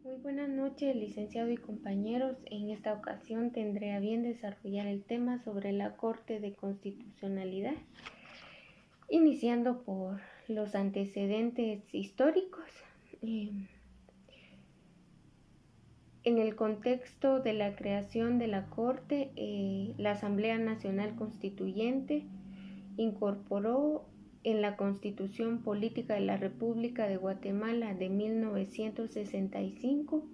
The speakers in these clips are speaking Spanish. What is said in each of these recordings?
Muy buenas noches, licenciado y compañeros. En esta ocasión tendré a bien desarrollar el tema sobre la Corte de Constitucionalidad, iniciando por los antecedentes históricos. En el contexto de la creación de la Corte, la Asamblea Nacional Constituyente incorporó en la Constitución Política de la República de Guatemala de 1965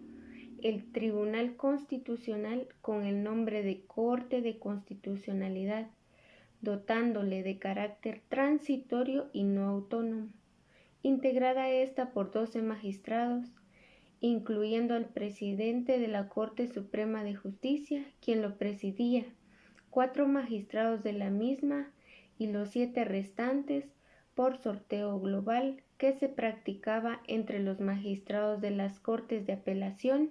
el Tribunal Constitucional con el nombre de Corte de Constitucionalidad, dotándole de carácter transitorio y no autónomo, integrada esta por 12 magistrados, incluyendo al presidente de la Corte Suprema de Justicia, quien lo presidía, 4 magistrados de la misma y los 7 restantes por sorteo global que se practicaba entre los magistrados de las Cortes de Apelación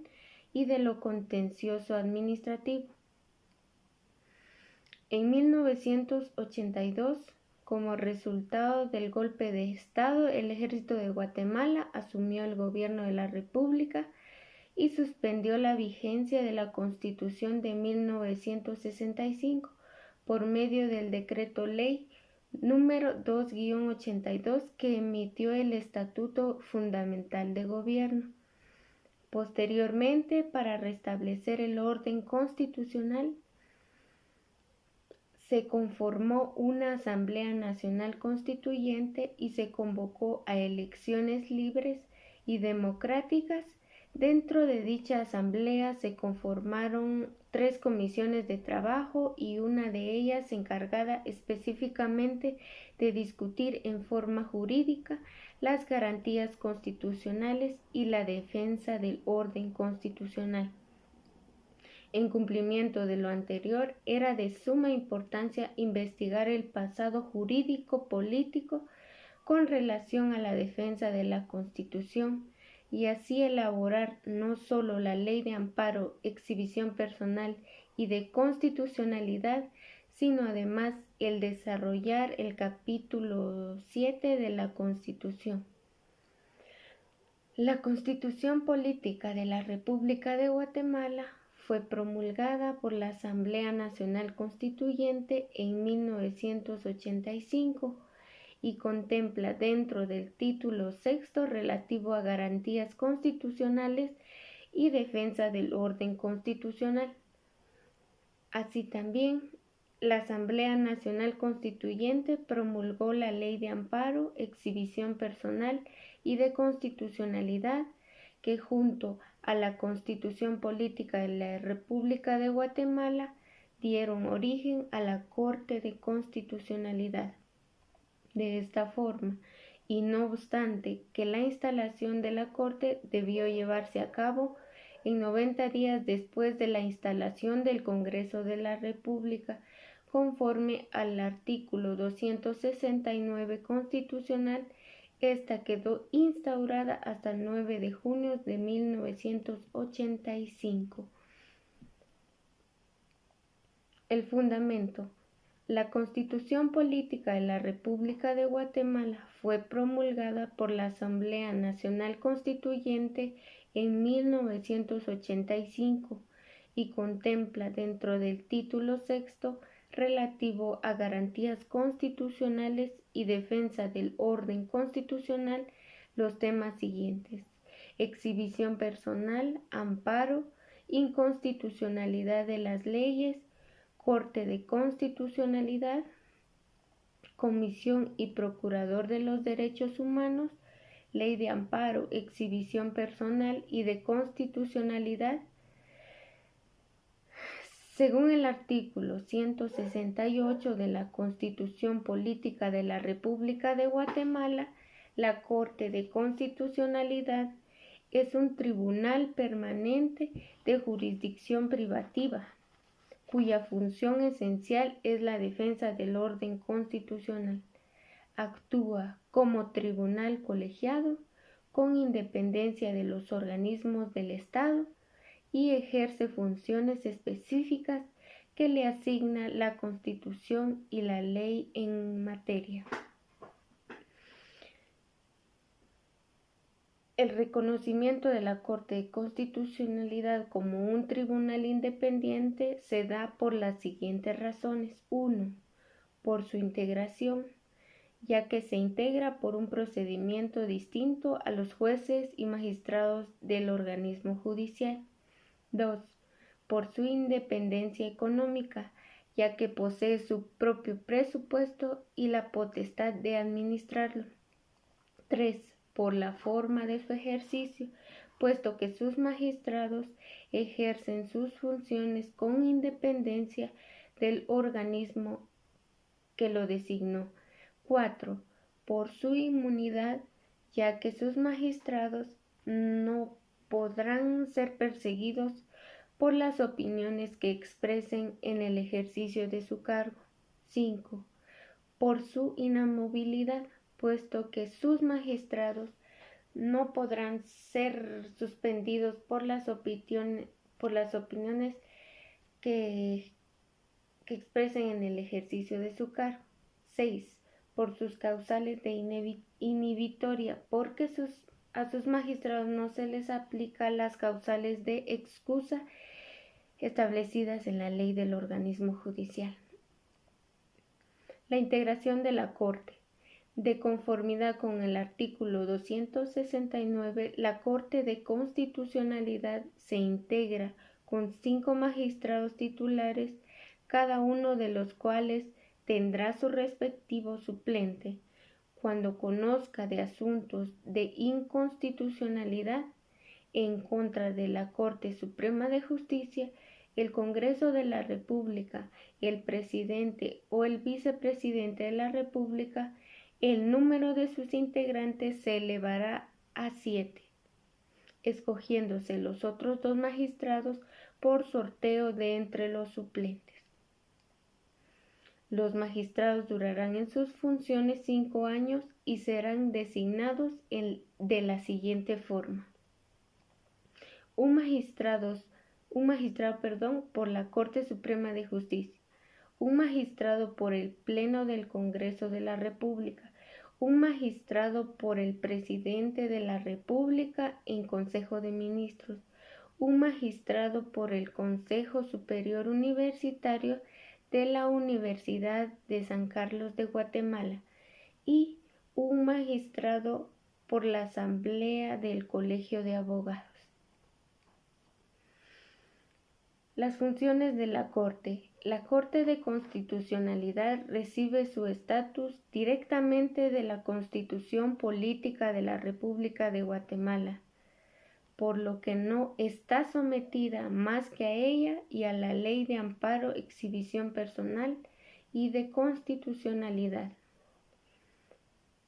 y de lo contencioso administrativo. En 1982, como resultado del golpe de Estado, el Ejército de Guatemala asumió el gobierno de la República y suspendió la vigencia de la Constitución de 1965 por medio del Decreto Ley número 2-82 que emitió el Estatuto Fundamental de Gobierno. Posteriormente, para restablecer el orden constitucional, se conformó una Asamblea Nacional Constituyente y se convocó a elecciones libres y democráticas. Dentro de dicha asamblea se conformaron 3 comisiones de trabajo y una de ellas encargada específicamente de discutir en forma jurídica las garantías constitucionales y la defensa del orden constitucional. En cumplimiento de lo anterior, era de suma importancia investigar el pasado jurídico-político con relación a la defensa de la Constitución y así elaborar no solo la Ley de Amparo, Exhibición Personal y de Constitucionalidad, sino además el desarrollar el capítulo 7 de la Constitución. La Constitución Política de la República de Guatemala fue promulgada por la Asamblea Nacional Constituyente en 1985 y contempla dentro del título sexto relativo a garantías constitucionales y defensa del orden constitucional. Así también, la Asamblea Nacional Constituyente promulgó la Ley de Amparo, Exhibición Personal y de Constitucionalidad, que junto a la Constitución Política de la República de Guatemala dieron origen a la Corte de Constitucionalidad. De esta forma, y no obstante que la instalación de la Corte debió llevarse a cabo en 90 días después de la instalación del Congreso de la República, conforme al artículo 269 constitucional, esta quedó instaurada hasta el 9 de junio de 1985. El fundamento. La Constitución Política de la República de Guatemala fue promulgada por la Asamblea Nacional Constituyente en 1985 y contempla dentro del título sexto relativo a garantías constitucionales y defensa del orden constitucional los temas siguientes: exhibición personal, amparo, inconstitucionalidad de las leyes, Corte de Constitucionalidad, Comisión y Procurador de los Derechos Humanos, Ley de Amparo, Exhibición Personal y de Constitucionalidad. Según el artículo 168 de la Constitución Política de la República de Guatemala, la Corte de Constitucionalidad es un tribunal permanente de jurisdicción privativa, cuya función esencial es la defensa del orden constitucional. Actúa como tribunal colegiado, con independencia de los organismos del Estado y ejerce funciones específicas que le asigna la Constitución y la ley en materia. El reconocimiento de la Corte de Constitucionalidad como un tribunal independiente se da por las siguientes razones. 1. Por su integración, ya que se integra por un procedimiento distinto a los jueces y magistrados del organismo judicial. 2. Por su independencia económica, ya que posee su propio presupuesto y la potestad de administrarlo. 3. Por la forma de su ejercicio, puesto que sus magistrados ejercen sus funciones con independencia del organismo que lo designó. 4. Por su inmunidad, ya que sus magistrados no podrán ser perseguidos por las opiniones que expresen en el ejercicio de su cargo. 5. Por su inamovilidad, puesto que sus magistrados no podrán ser suspendidos por las opiniones que expresen en el ejercicio de su cargo. 6. Por sus causales de inhibitoria, porque a sus magistrados no se les aplica las causales de excusa establecidas en la ley del organismo judicial. La integración de la Corte. De conformidad con el artículo 269, la Corte de Constitucionalidad se integra con 5 magistrados titulares, cada uno de los cuales tendrá su respectivo suplente. Cuando conozca de asuntos de inconstitucionalidad en contra de la Corte Suprema de Justicia, el Congreso de la República, el presidente o el vicepresidente de la República, el número de sus integrantes se elevará a 7, escogiéndose los otros 2 magistrados por sorteo de entre los suplentes. Los magistrados durarán en sus funciones 5 años y serán designados de la siguiente forma. Un magistrado por la Corte Suprema de Justicia, un magistrado por el Pleno del Congreso de la República, un magistrado por el Presidente de la República en Consejo de Ministros, un magistrado por el Consejo Superior Universitario de la Universidad de San Carlos de Guatemala y un magistrado por la Asamblea del Colegio de Abogados. Las funciones de la Corte. La Corte de Constitucionalidad recibe su estatus directamente de la Constitución Política de la República de Guatemala, por lo que no está sometida más que a ella y a la Ley de Amparo, Exhibición Personal y de Constitucionalidad.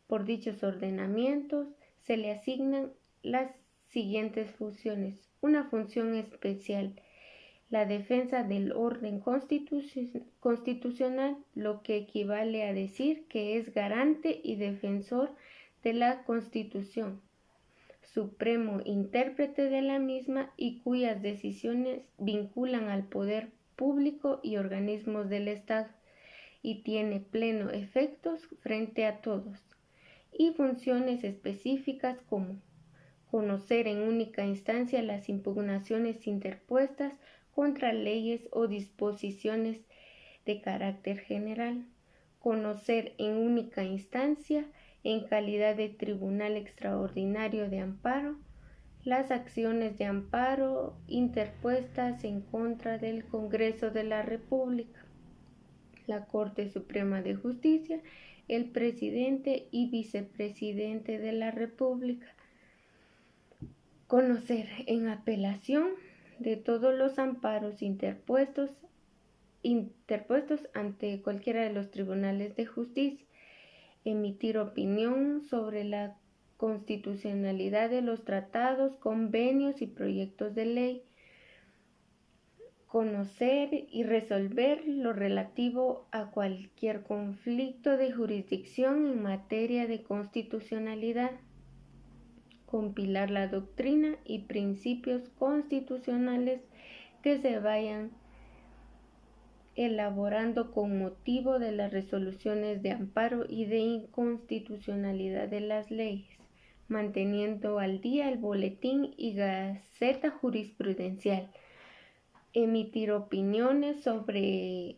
Por dichos ordenamientos se le asignan las siguientes funciones. Una función especial: la defensa del orden constitucional, lo que equivale a decir que es garante y defensor de la Constitución, supremo intérprete de la misma y cuyas decisiones vinculan al poder público y organismos del Estado y tiene pleno efectos frente a todos. Y funciones específicas como conocer en única instancia las impugnaciones interpuestas contra leyes o disposiciones de carácter general, conocer en única instancia, en calidad de Tribunal Extraordinario de Amparo, las acciones de amparo interpuestas en contra del Congreso de la República, la Corte Suprema de Justicia, el Presidente y Vicepresidente de la República. Conocer en apelación de todos los amparos interpuestos ante cualquiera de los tribunales de justicia, emitir opinión sobre la constitucionalidad de los tratados, convenios y proyectos de ley, conocer y resolver lo relativo a cualquier conflicto de jurisdicción en materia de constitucionalidad, compilar la doctrina y principios constitucionales que se vayan elaborando con motivo de las resoluciones de amparo y de inconstitucionalidad de las leyes, manteniendo al día el boletín y gaceta jurisprudencial, emitir opiniones sobre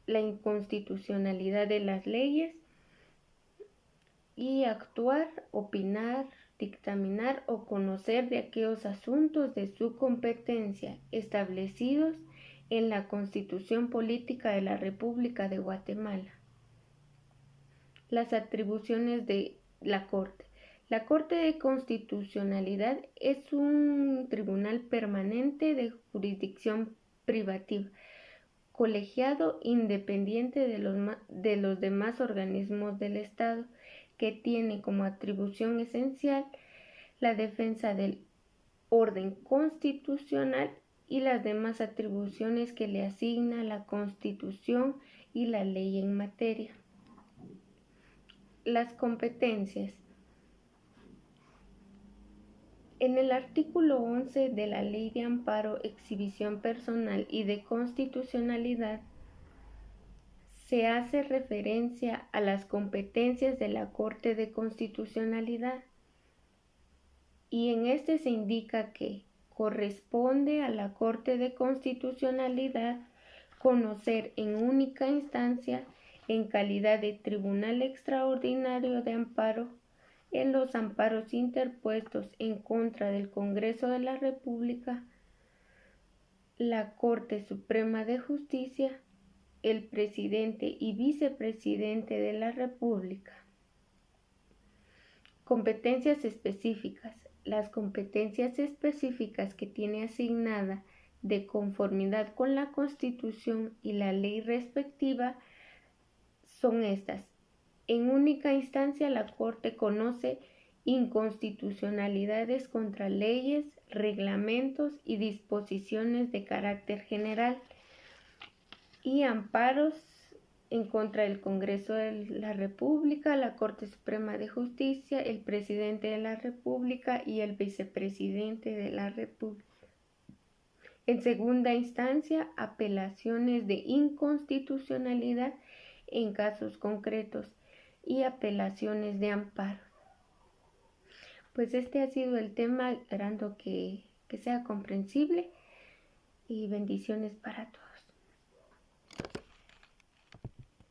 la inconstitucionalidad de las leyes y actuar, opinar, dictaminar o conocer de aquellos asuntos de su competencia establecidos en la Constitución Política de la República de Guatemala. Las atribuciones de la Corte. La Corte de Constitucionalidad es un tribunal permanente de jurisdicción privativa, colegiado independiente de los demás organismos del Estado, que tiene como atribución esencial la defensa del orden constitucional y las demás atribuciones que le asigna la Constitución y la ley en materia. Las competencias. En el artículo 11 de la Ley de Amparo, Exhibición Personal y de Constitucionalidad se hace referencia a las competencias de la Corte de Constitucionalidad y en este se indica que corresponde a la Corte de Constitucionalidad conocer en única instancia, en calidad de Tribunal Extraordinario de Amparo, en los amparos interpuestos en contra del Congreso de la República, la Corte Suprema de Justicia, el presidente y vicepresidente de la República. Competencias específicas. Las competencias específicas que tiene asignada de conformidad con la Constitución y la ley respectiva son estas. En única instancia, la Corte conoce inconstitucionalidades contra leyes, reglamentos y disposiciones de carácter general y amparos en contra del Congreso de la República, la Corte Suprema de Justicia, el presidente de la República y el vicepresidente de la República. En segunda instancia, apelaciones de inconstitucionalidad en casos concretos y apelaciones de amparo. Pues este ha sido el tema, esperando que sea comprensible y bendiciones para todos.